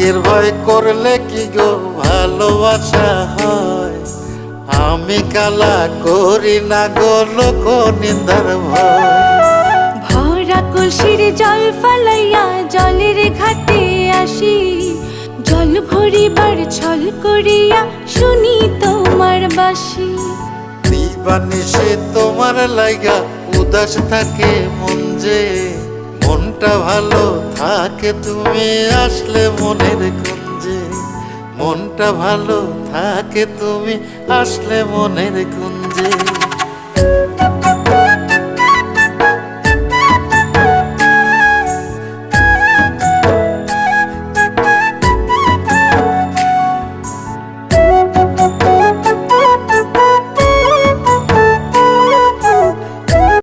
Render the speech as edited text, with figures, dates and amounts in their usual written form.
ভাগ্যের ভয় করলে কি গো ভালোবাসা হয়? আমি কালা করি না গো লোক নিন্দার ভয়। ভরা কলসির জল ফালাইয়া জলের ঘাটে আসি, জল ভরিবার ছল করিয়া শুনি তোমার বাঁশি। দিবানিশি তোমার লাইগা উদাস থাকে মন যে, মনটা ভালো থাকে তুমি আসলে মনের কুঞ্জে। মনটা ভালো থাকে তুমি আসলে মনের কুঞ্জে।